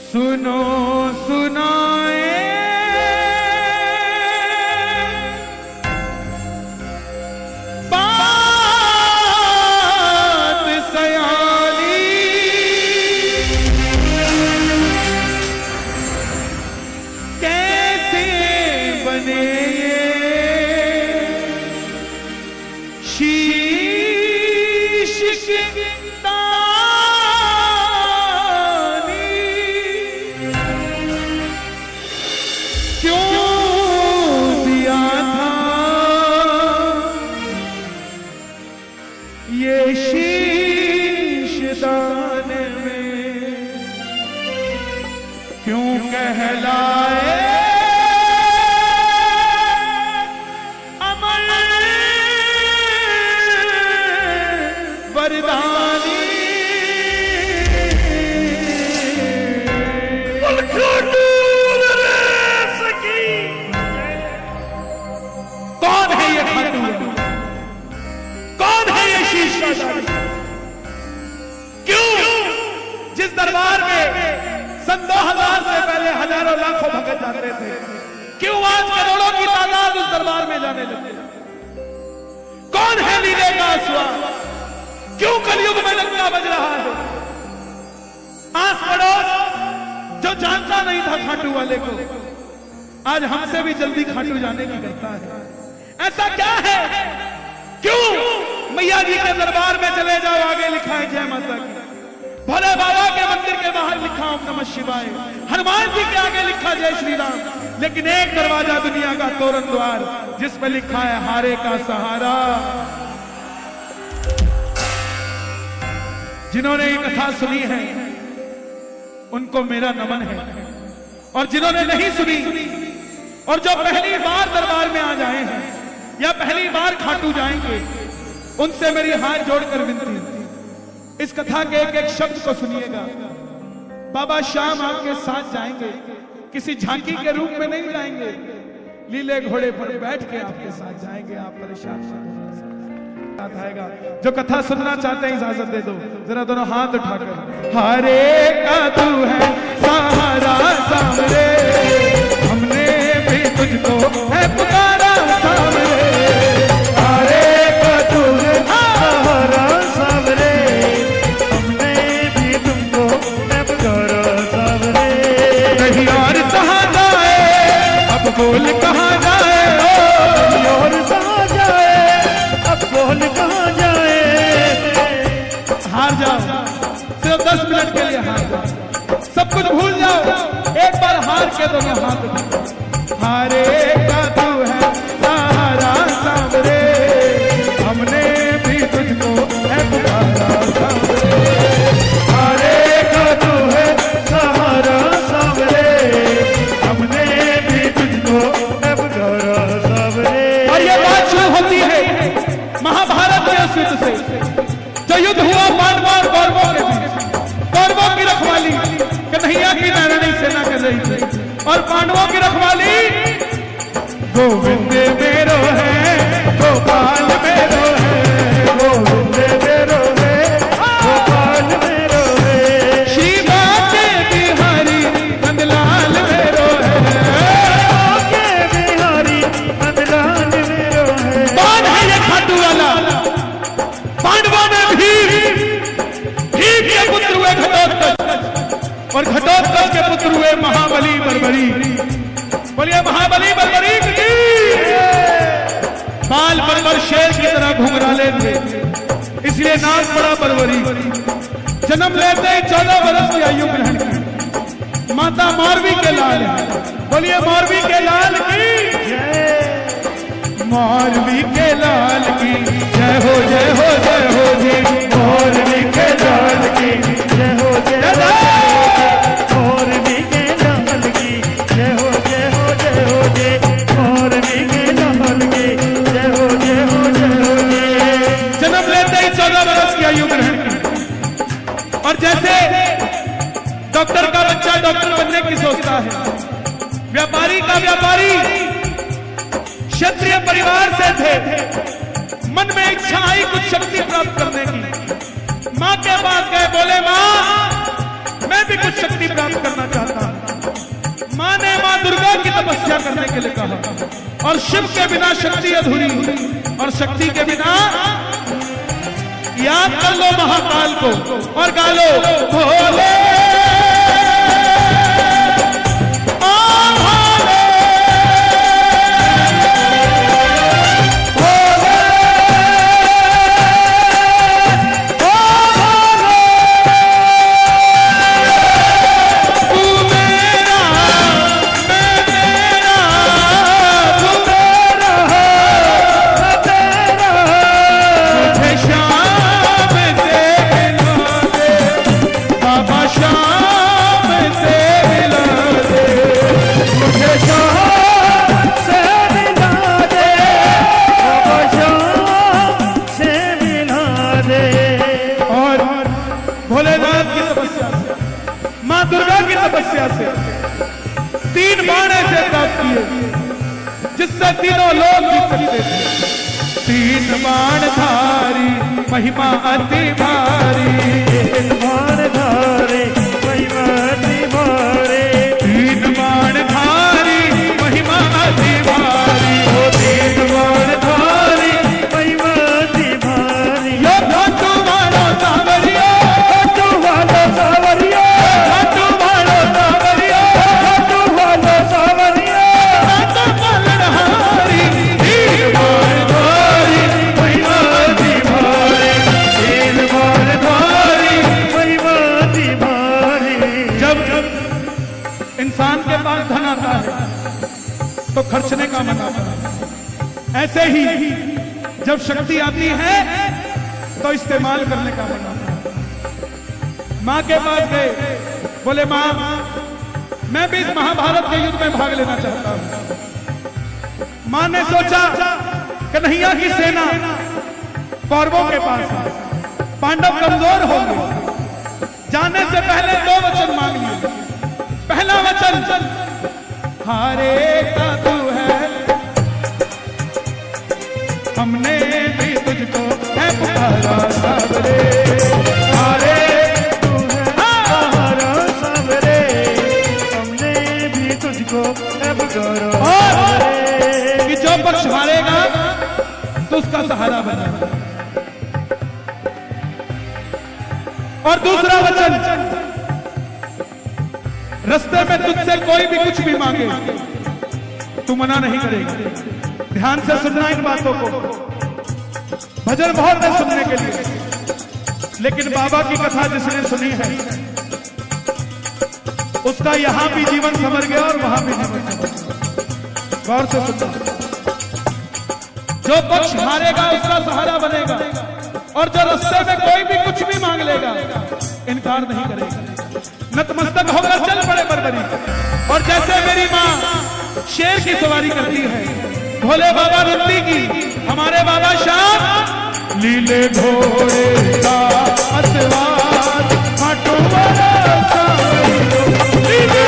सुनो सुनाए बात सयानी, कैसे बने ये शीश की दाने में क्यों कहलाए अमर वरदानी। कौन है ये खाटू? कौन है ये शीश का दानी? जिस दरबार में सन 2000 से पहले हजारों लाखों भगत जाते थे, क्यों आज करोड़ों की तादाद उस दरबार में जाने लगे? कौन है लीले का आसुआ? क्यों कलयुग में लंका बज रहा है? आस पड़ोस जो जानता नहीं था खाटू वाले को, आज हमसे भी जल्दी खाटू जाने की करता है। ऐसा क्या है? क्यों मैया जी के दरबार में चले जाओ, आगे लिखा है जय माता की। भोले बाबा के मंदिर के बाहर लिखा ओम नमः शिवाय। हनुमान जी के आगे लिखा जय श्री राम। लेकिन एक दरवाजा दुनिया का तोरण द्वार, जिस पर लिखा है हारे का सहारा। जिन्होंने ये कथा सुनी है उनको मेरा नमन है, और जिन्होंने नहीं सुनी और जो पहली बार दरबार में आ जाए हैं या पहली बार खाटू जाएंगे, उनसे मेरी हाथ जोड़कर विनती है, इस कथा के एक एक शब्द को सुनिएगा। बाबा श्याम आपके साथ जाएंगे, किसी झांकी के रूप में नहीं जाएंगे, लीले घोड़े पर बैठ के आपके साथ जाएंगे। आप परेशान आएगा। जो कथा सुनना चाहते हैं इजाजत दे दो, जरा दोनों हाथ उठाकर। हारे का तू है सहारा सामरे, हमने भी तुझको है पुकारा सामरे। हारे का तू है सहारा सामरे, और कहाँ जाए अब बोल कहाँ जाए, और कहाँ जाए अब बोल कहाँ जाए। हार जाओ, सिर्फ 10 मिनट के लिए हार जाओ, सब कुछ भूल जाओ, एक बार हार के दोनों हाथ उठाओ। हारे का तू है सहारा सामरे, हमने भी तुझको है पुकारा सामरे। हारे का तू है सहारा सामरे, हमने भी तुझको है पुकारा सामरे। और ये बात शुरू होती है महाभारत के उस युद्ध से, जो युद्ध हुआ पांडवों और कौरवों के बीच। कौरवों की रखवाली कन्हैया की नारायणी सेना कर रही थी, और पांडवों की रखवाली गोविंद मेरो है, गोपाल मेरो है, गोविंद मेरो है, गोपाल मेरो है, श्री बाके बिहारी नंदलाल मेरो है, बाके बिहारी नंदलाल मेरो है। कौन है ये खाटू वाला? पांडवों में भीम के पुत्र हुए घटोत्कच, और घटोत्कच के पुत्र हुए महाबली बर्बरी। बोलिए महाबली बर्बरी की। बाल बर्बर शेर की तरह घुंघराले थे, इसलिए नाम पड़ा बर्बरी। जन्म लेते ही 14 वर्ष की आयु ग्रहण की। माता मौरवी के लाल। बोलिए मौरवी के लाल की जय, मौरवी के लाल की जय हो, जय हो, जय हो जी। मौरवी के लाल की जय हो, जय हो, मौरवी के लाल की जय हो, जय हो, जय हो जी। मौरवी के लाल की जय हो, जय हो, जय हो जी। जन्म लेते ही 14 वर्ष की आयु ग्रहण की। और जैसे डॉक्टर का बच्चा डॉक्टर बनने की सोचता है, व्यापारी का व्यापारी, क्षत्रिय परिवार से थे, मन में इच्छा आई कुछ शक्ति प्राप्त करने की। मां के पास गए, बोले मां मैं भी कुछ शक्ति प्राप्त करना चाहता हूं। मां ने मां दुर्गा की तपस्या करने के लिए कहा और शिव के बिना शक्ति अधूरी और शक्ति के बिना याद कर लो महाकाल को और गा लो भोले से 3 बाण ऐसे प्राप्त किए जिससे तीनों लोग जीत सकते थे। 3 बाण धारी महिमा अति भारी, 3 बाण धारे महिमा अति भारी, 3 बाण धारी महिमा अति भारी, 3 बाण धारी महिमा अति भारी। यो घाटू वालो सावरिया, घाटू वालो सावरिया, घाटू वालो सावरिया, घाटू वालो सावरिया, घाटू पालनहारी, 3 बाण धारी महिमा अति भारी, 3 बाण धारी महिमा अति भारी। जब इंसान के पास धन आता है तो खर्चने का मन आता है, ऐसे ही जब शक्ति आती है तो इस्तेमाल करने का मन आता है। मां के पास गए, बोले मां मैं भी इस महाभारत के युद्ध में भाग लेना चाहता हूं। मां ने सोचा कन्हैया की सेना कौरवों के पास है, पांडव कमजोर हो गए। जाने से पहले 2 वचन मांग लिए। पहला वचन हारे का तू है, हमने भी तुझको है पुकारा सावरे, हारे तू है सहारा सावरे, हमने भी तुझको अब गौरव कि जो पक्ष हारेगा तो उसका सहारा बनेगा। और दूसरा वचन रास्ते में तुझसे कोई भी कुछ भी मांगे तू मना नहीं करेगा। ध्यान से सुनना इन बातों को। भजन बहुत है सुनने के लिए, लेकिन बाबा की कथा जिसने सुनी है उसका यहां भी जीवन संवर गया और वहां भी जीवन संवर गया। गौर से सुनना। जो पक्ष हारेगा उसका सहारा बनेगा और जो रास्ते में कोई भी कुछ भी मांग लेगा इनकार नहीं करेगा। नतमस्तक होकर चल पड़े बरबरी। और जैसे मेरी मां शेर की सवारी करती है, भोले बाबा रत्ती की, हमारे बाबा श्याम लीले घोड़े का असवार हाटो वाला लीले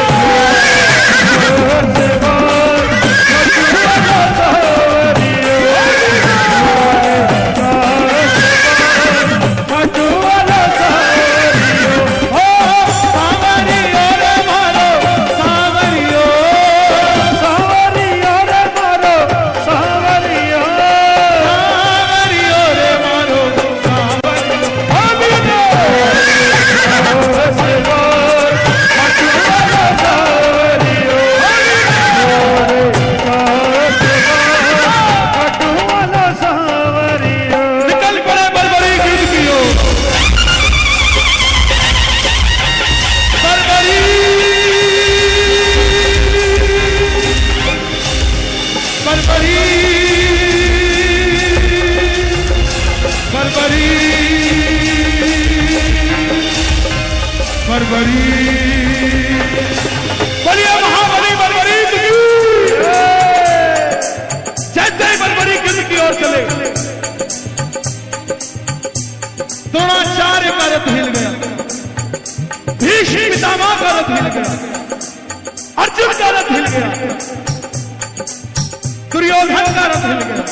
बोलिए महाबली बरबरी की। जैसे ही बरबरी गिद्ध की ओर चले, द्रोणाचार्य का रथ हिल गया, भीष्म पितामह का रथ हिल गया, अर्जुन का रथ हिल गया, दुर्योधन का रथ हिल गया,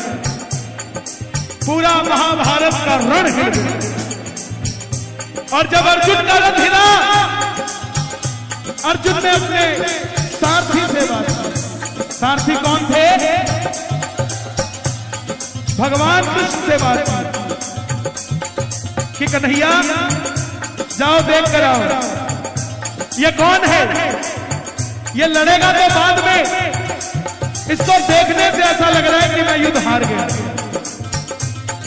पूरा महाभारत का रण हिल गया। और जब अर्जुन का रथ हिला अर्जुन ने अपने सारथी से बात की। सारथी कौन थे? भगवान कृष्ण से बात की कि कन्हैया जाओ देख कर आओ, ये कौन है? ये लड़ेगा तो बाद में, इसको देखने से ऐसा लग रहा है कि मैं युद्ध हार गया।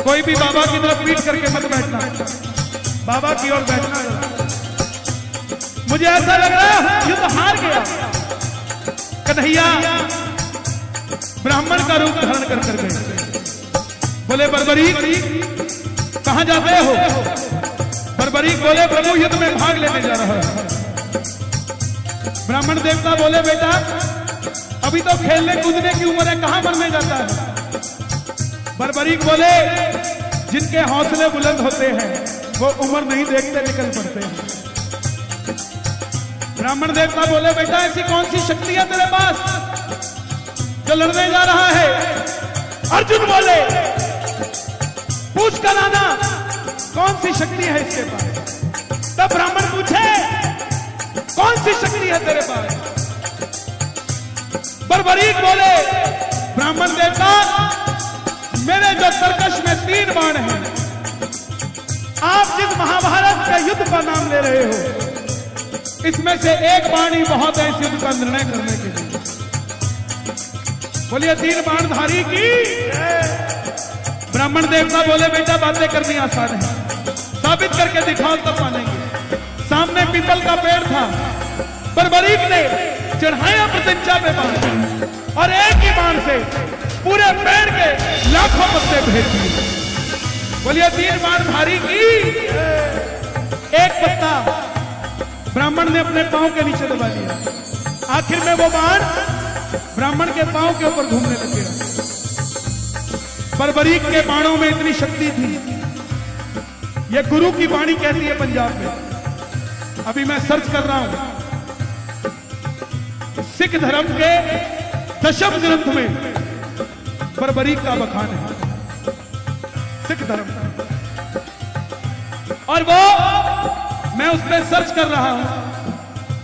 कोई भी बाबा की तरफ पीट करके मत बैठना, बाबा की ओर बैठना। मुझे ऐसा लग रहा है युद्ध हार गया। कन्हैया ब्राह्मण का रूप धारण कर गए। बोले बर्बरीक कहां जाते हो? बर्बरीक बोले प्रभु युद्ध में भाग लेने जा रहा है। ब्राह्मण देवता बोले बेटा अभी तो खेलने कूदने की उम्र है, कहां मरने जाता है? बर्बरीक बोले जिनके हौसले बुलंद होते हैं वो उम्र नहीं देखते निकल पड़ते हैं। ब्राह्मण देवता बोले बेटा ऐसी कौन सी शक्ति है तेरे पास जो लड़ने जा रहा है? अर्जुन बोले पूछ कर आना कौन सी शक्ति है इसके पास। तब ब्राह्मण पूछे कौन सी शक्ति है तेरे पास? बर्बरीक बोले ब्राह्मण देवता मेरे जो तरकश में 3 बाण हैं, आप जिस महाभारत के युद्ध का नाम ले रहे हो इसमें से एक बाण ही बहुत है इस युद्ध का निर्णय करने के लिए। बोलिए 3 बाणधारी की। ब्राह्मण देवता बोले बेटा बातें करनी आसान है, साबित करके दिखाओ तब मानेंगे। सामने पीपल का पेड़ था, बर्बरीक ने चढ़ाया प्रत्यंचा पे बाण और एक ही बाण से पूरे पेड़ के लाखों पत्ते भेज दिए। बोलिए 3 बाणधारी की। एक पत्ता ब्राह्मण ने अपने पांव के नीचे दबा दिया। आखिर में वो बाण ब्राह्मण के पांव के ऊपर घूमने लगे। बर्बरीक के बाणों में इतनी शक्ति थी, ये गुरु की वाणी कहती है पंजाब में। अभी मैं सर्च कर रहा हूं, सिख धर्म के दशम ग्रंथ में बर्बरीक का बखान है, सिख धर्म का। और वो मैं उसमें सर्च कर रहा हूं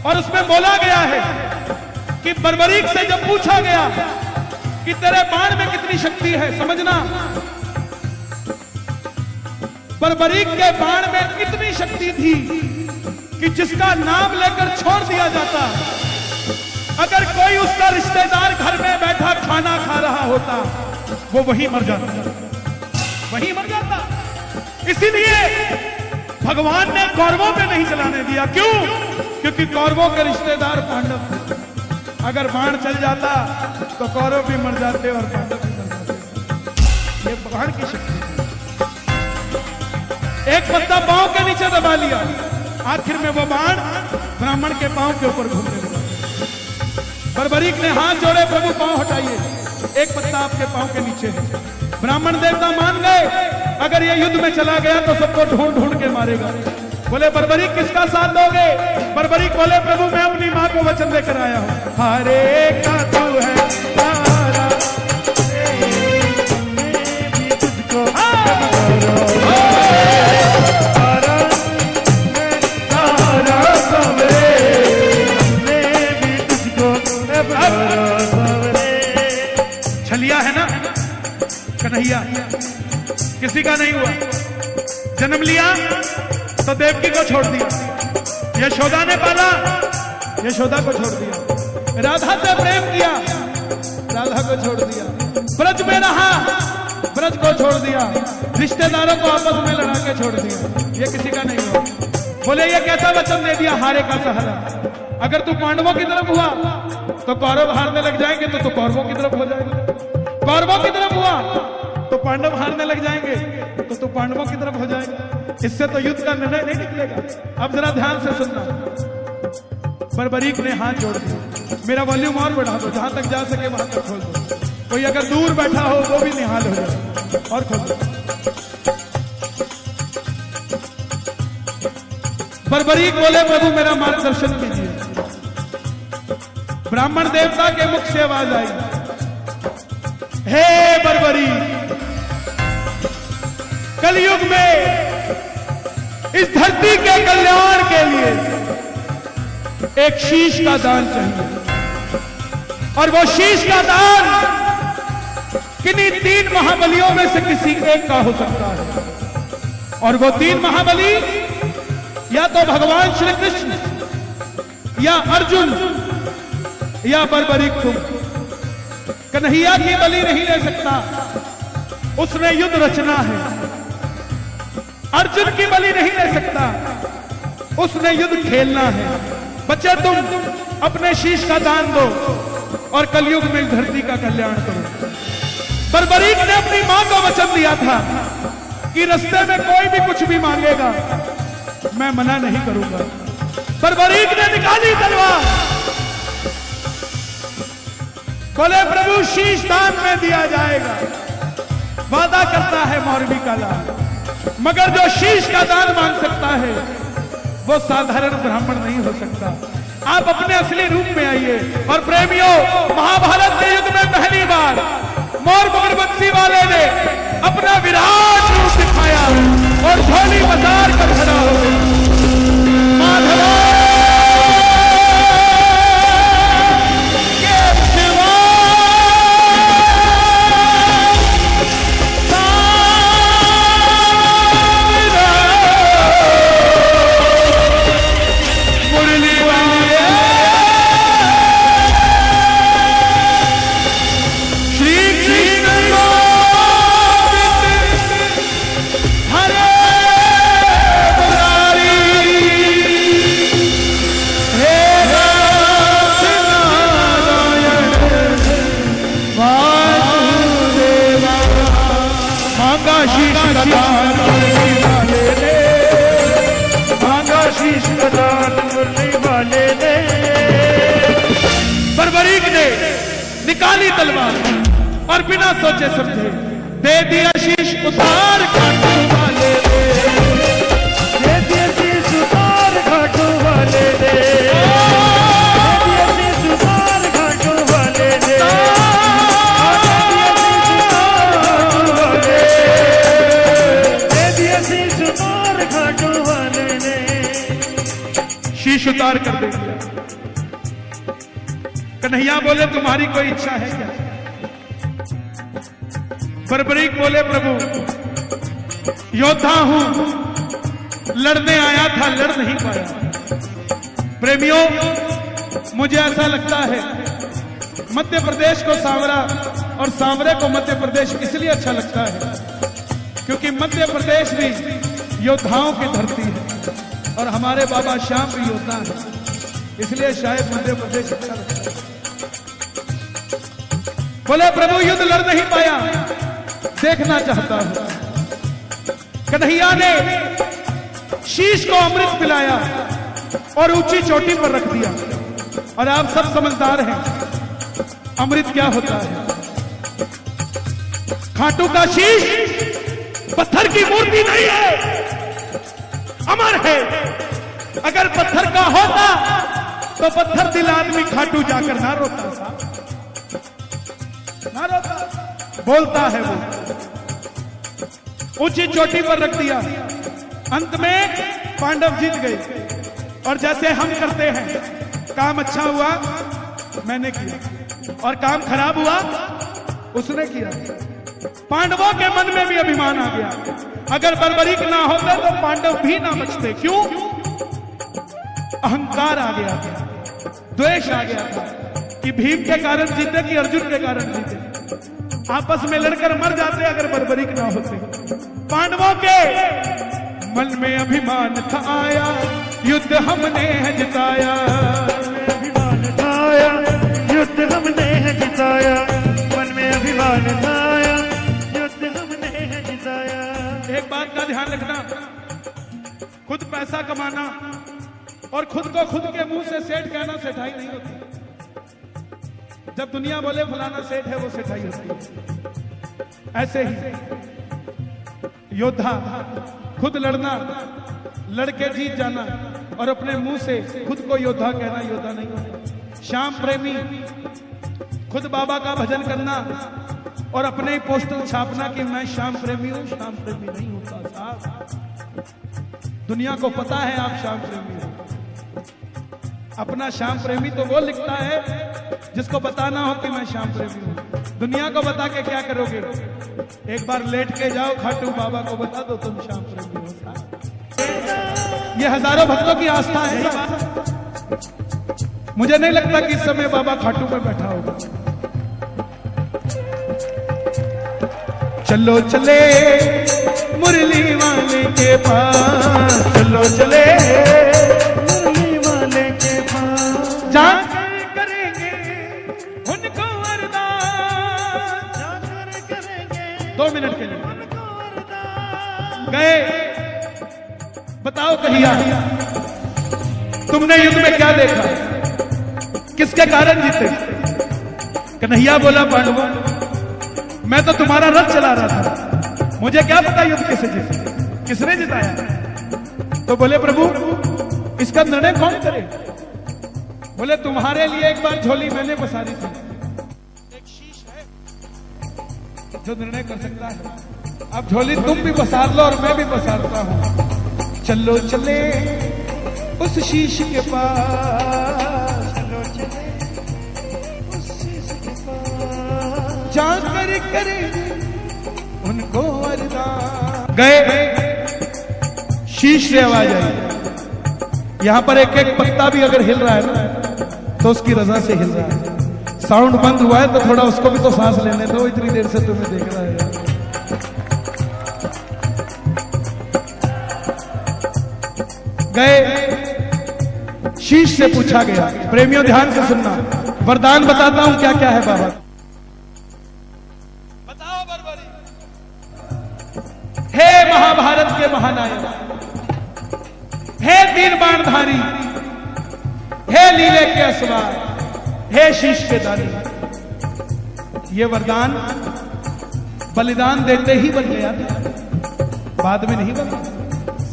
और उसमें बोला गया है कि बर्बरीक से जब पूछा गया कि तेरे बाण में कितनी शक्ति है, समझना बर्बरीक के बाण में कितनी शक्ति थी कि जिसका नाम लेकर छोड़ दिया जाता, अगर कोई उसका रिश्तेदार घर में बैठा खाना खा रहा होता वो वहीं मर जाता, वहीं मर जाता। इसीलिए भगवान ने कौरवों पे नहीं चलाने दिया। क्यों? क्योंकि कौरवों के रिश्तेदार पांडव थे। अगर बाण चल जाता तो कौरव भी मर जाते और पांडव भी मर जाते। ये बाण की शक्ति। एक पत्ता पांव के नीचे दबा लिया, आखिर में वो बाण ब्राह्मण के पांव के ऊपर घूमने लगा। बर्बरीक ने हाथ जोड़े, प्रभु पांव हटाइए, एक पत्ता आपके पांव के नीचे है। ब्राह्मण देवता मान गए अगर ये युद्ध में चला गया तो सबको ढूंढ ढूंढ के मारेगा। बोले बर्बरीक किसका साथ दोगे? बर्बरीक बोले प्रभु मैं अपनी मां को वचन देकर आया हूं, हरे का तू है तारा, भी तुझको छलिया है ना कन्हैया, किसी का नहीं हुआ। जन्म लिया तो देवकी को छोड़ दिया, यशोदा ने पाला, यशोदा को छोड़ दिया। राधा से प्रेम किया, राधा को छोड़ दिया। ब्रज में रहा, ब्रज को छोड़ दिया। रिश्तेदारों को आपस में लड़ा के छोड़ दिया। ये किसी का नहीं हुआ। बोले ये कैसा वचन दे दिया, हारे का सहारा। अगर तू पांडवों की तरफ हुआ तो कौरव हारने लग जाएंगे तो तू कौरवों की तरफ हो जाएगा। कौरवों की तरफ हुआ तो पांडव हारने लग जाएंगे तो तू पांडवों की तरफ हो जाएगा। इससे तो युद्ध का निर्णय नहीं निकलेगा। अब जरा ध्यान से सुनना। बर्बरीक ने हाथ जोड़ दिया, मेरा वॉल्यूम और बढ़ा दो, जहां तक जा सके वहां तक खोल दो। कोई अगर दूर बैठा हो वो भी निहाल हो जाए, और खोल दो। बर्बरीक बोले प्रभु मेरा मार्गदर्शन कीजिए। ब्राह्मण देवता के मुख से आवाज आई, हे बर्बरीक, कलयुग में इस धरती के कल्याण के लिए एक शीश का दान चाहिए, और वो शीश का दान किन्हीं 3 महाबलियों में से किसी एक का हो सकता है। और वो 3 महाबली या तो भगवान श्री कृष्ण, या अर्जुन, या बर्बरीक तुम। कन्हैया की बलि नहीं ले सकता, उसने युद्ध रचना है। अर्जुन की बलि नहीं ले सकता, उसने युद्ध खेलना है। बच्चे तुम अपने शीश का दान दो और कलयुग में इस धरती का कल्याण करो। बर्बरीक ने अपनी मां को वचन दिया था कि रास्ते में कोई भी कुछ भी मांगेगा मैं मना नहीं करूंगा। बर्बरीक ने निकाली तलवार, बोले प्रभु शीश दान में दिया जाएगा। वादा करता है मौरवी का लाल, मगर जो शीश का दान मांग सकता है वो साधारण ब्राह्मण नहीं हो सकता। आप अपने असली रूप में आइए। और प्रेमियों, महाभारत के युद्ध में पहली बार मोर मगरबंसी वाले ने अपना विराट रूप दिखाया और झोली बाजार कर खड़ा हो गया। माधवा बर्बरीक ने निकाली तलवार और बिना सोचे समझे दे दिया शीश उतार घाटू वाले दे, दे दिया शीश उतार घाटू वाले दे, दे दिया शीश उतार घाटू वाले दे, दे दिया शीश उतार घाटू वाले दे। शीश उतार कर दे दिया। कन्हैया बोले तुम्हारी कोई इच्छा है क्या? बर्बरीक बोले प्रभु योद्धा हूं, लड़ने आया था, लड़ नहीं पाया। प्रेमियों, मुझे ऐसा लगता है मध्य प्रदेश को सांवरा और सांवरे को मध्य प्रदेश इसलिए अच्छा लगता है क्योंकि मध्य प्रदेश भी योद्धाओं की धरती है और हमारे बाबा श्याम भी योद्धा है, इसलिए शायद मध्य प्रदेश अच्छा लगता है। बोले प्रभु युद्ध लड़ नहीं पाया, देखना चाहता हूं। कन्हैया ने शीश को अमृत पिलाया और ऊंची चोटी पर रख दिया। और आप सब समझदार हैं अमृत क्या होता है। खाटू का शीश पत्थर की मूर्ति नहीं है, अमर है। अगर पत्थर का होता तो पत्थर दिल आदमी खाटू जाकर ना रोता साहब, ना रोता, बोलता है वो। ऊंची चोटी पर रख दिया। अंत में पांडव जीत गए। और जैसे हम करते हैं, काम अच्छा हुआ मैंने किया और काम खराब हुआ उसने किया। पांडवों के मन में भी अभिमान आ गया। अगर बर्बरीक ना होते तो पांडव भी ना बचते। क्यों? अहंकार आ गया था, द्वेष आ गया था कि भीम के कारण जीते कि अर्जुन के कारण जीते। आपस में लड़कर मर जाते अगर बर्बरीक ना होते। पांडवों के मन में अभिमान था आया, युद्ध हमने है जिताया। अभिमान था आया, युद्ध हमने है जिताया। मन में अभिमान था आया, युद्ध हमने है जिताया। एक बात का ध्यान रखना, खुद पैसा कमाना और खुद को खुद के मुंह से सेठ कहना सेठाई नहीं होती। जब दुनिया बोले फलाना सेठ है वो सेठाई होती है। ऐसे ही योद्धा खुद लड़ना, लड़के जीत जाना और अपने मुंह से खुद को योद्धा कहना योद्धा नहीं होता। श्याम प्रेमी खुद बाबा का भजन करना और अपने ही पोस्टर छापना कि मैं श्याम प्रेमी हूं, श्याम प्रेमी नहीं होता साहब। दुनिया को पता है आप श्याम प्रेमी हो। अपना श्याम प्रेमी तो वो लिखता है जिसको बताना हो कि मैं श्याम प्रेमी हूं। दुनिया को बता के क्या करोगे? एक बार लेट के जाओ, खाटू बाबा को बता दो तुम श्याम प्रेमी हो। ये हजारों भक्तों की आस्था है। मुझे नहीं लगता कि इस समय बाबा खाटू में बैठा होगा। चलो चले मुरली वाले के पास, चलो चले मुरली वाले के पास, जाकर करेंगे उनको वरदान। जाकर करेंगे 2 मिनट के लिए उनको वरदान। गए। बताओ कहिया, तुमने युद्ध में क्या देखा? किसके कारण जीते? कन्हैया बोला पांडवों, मैं तो तुम्हारा रथ चला रहा था, मुझे क्या पता युद्ध किसे जीते, किसने जिताया। तो बोले प्रभु इसका निर्णय कौन करे? बोले तुम्हारे लिए एक बार झोली मैंने बसारी थी, एक शीश है जो निर्णय कर सकता है। अब झोली तुम भी बसार लो और मैं भी बसारता हूं। चलो चले उस शीश के पास, चलो चले उस शीश के पास, जाकर करे उनको वरदान। गए। शीश से आवाज आई। यहां पर एक एक पत्ता भी अगर हिल रहा है ना तो उसकी रजा से हिल रहा है। साउंड बंद हुआ है तो थोड़ा उसको भी तो सांस लेने दो, इतनी देर से तुम्हें देख रहा है। गए। शीश से पूछा गया, प्रेमियों ध्यान से सुनना, वरदान बताता हूं क्या क्या है बाबा। बताओ बरबरी। हे महाभारत के महानायक, हे तीन बाणधारी, हे लीले के असवार, हे शीश के दानी। ये वरदान बलिदान देते ही बन गया था, बाद में नहीं बना।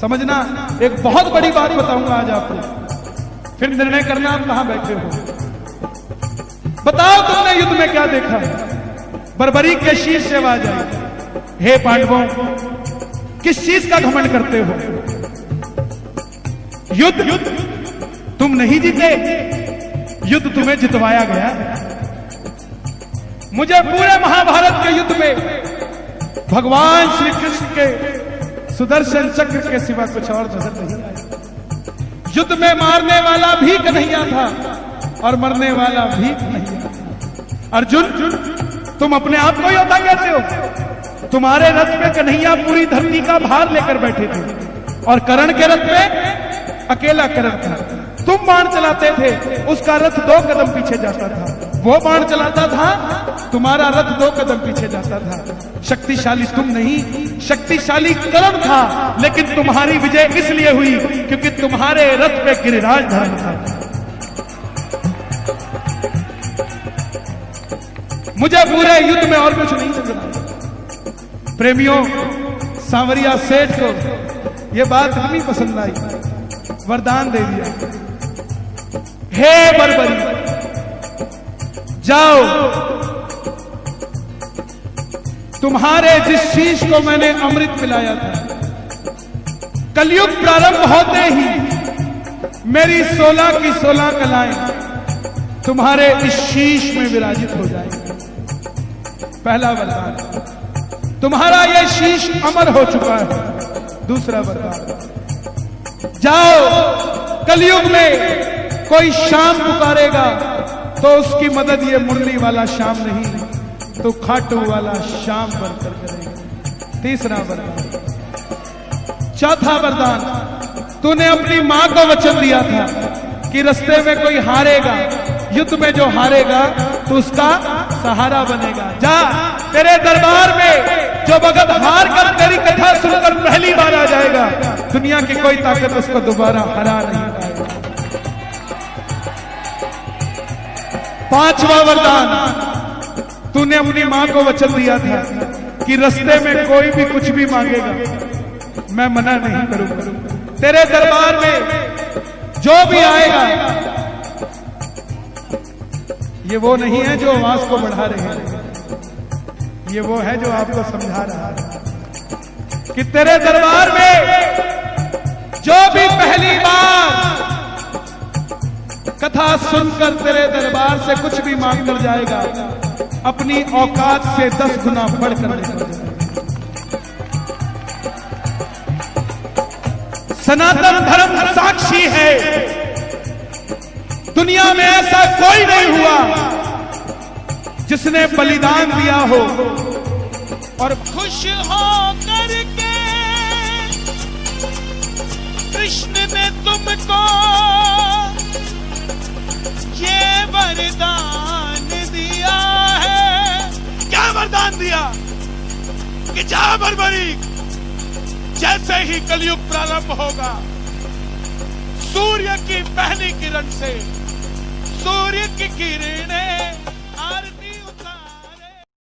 समझना, एक बहुत बड़ी बात बताऊंगा आज आपको, फिर निर्णय करना आप कहां बैठे हो। बताओ तुमने युद्ध में क्या देखा? बर्बरी के शीश से आवाज आई, हे पांडवों किस चीज का घमंड करते हो? युद्ध तुम नहीं जीते, युद्ध तुम्हें जितवाया गया। मुझे पूरे महाभारत के युद्ध में भगवान श्री कृष्ण के सुदर्शन चक्र के सिवा कुछ और नजर नहीं आया। युद्ध में मारने वाला भी कन्हैया था और मरने वाला भी कन्हैया था। अर्जुन तुम अपने आप को योद्धा कहते हो? तुम्हारे रथ में कन्हैया पूरी धरती का भार लेकर बैठे थे और कर्ण के रथ में अकेला कर्ण था। तुम बाण चलाते थे, उसका रथ 2 कदम पीछे जाता था। वो बाण चलाता था, तुम्हारा रथ 2 कदम पीछे जाता था। शक्तिशाली तुम नहीं, शक्तिशाली कर्ण था, लेकिन तुम्हारी विजय इसलिए हुई क्योंकि तुम्हारे रथ पे गिरिराज धर्म था। मुझे पूरे युद्ध में और कुछ नहीं समझना। प्रेमियों, सांवरिया सेठ को यह बात नहीं पसंद आई, वरदान दे दिया, हे बर्बरी जाओ, तुम्हारे जिस शीश को मैंने अमृत पिलाया था, कलयुग प्रारंभ होते ही मेरी 16 की 16 कलाएं तुम्हारे इस शीश में विराजित हो जाएंगी। पहला वरदान, तुम्हारा यह शीश अमर हो चुका है। दूसरा वरदान, जाओ कलयुग में कोई शाम पुकारेगा तो उसकी मदद ये मुरली वाला शाम नहीं तो खाटू वाला शाम बनकर करेगा। तीसरा वरदान। चौथा वरदान, तूने अपनी मां को वचन दिया था कि रास्ते में कोई हारेगा, युद्ध में जो हारेगा तो उसका सहारा बनेगा। जा, तेरे दरबार में जो भगत हार कर तेरी कथा सुनकर पहली बार आ जाएगा, दुनिया की कोई ताकत उसको दोबारा हरा नहीं पाएगा। पांचवा वरदान, तूने अपनी मां को वचन दिया था कि रास्ते में कोई भी कुछ भी मांगेगा मैं मना नहीं करूंगा। तेरे दरबार में जो भी आएगा, ये वो नहीं है जो आवाज को बढ़ा रहे हैं, ये वो है जो आपको समझा रहा है कि तेरे दरबार में जो भी पहली बार सुनकर तेरे दरबार से कुछ भी मांग कर जाएगा, अपनी औकात से 10 गुना बढ़कर लेकर जाएगा। सनातन धर्म साक्षी है, दुनिया में ऐसा कोई नहीं हुआ जिसने बलिदान दिया हो और खुश हो करके कृष्ण ने तुमको ये वरदान दिया है। क्या वरदान दिया कि जा बर्बरी, जैसे ही कलयुग प्रारंभ होगा, सूर्य की पहली किरण से सूर्य की किरणें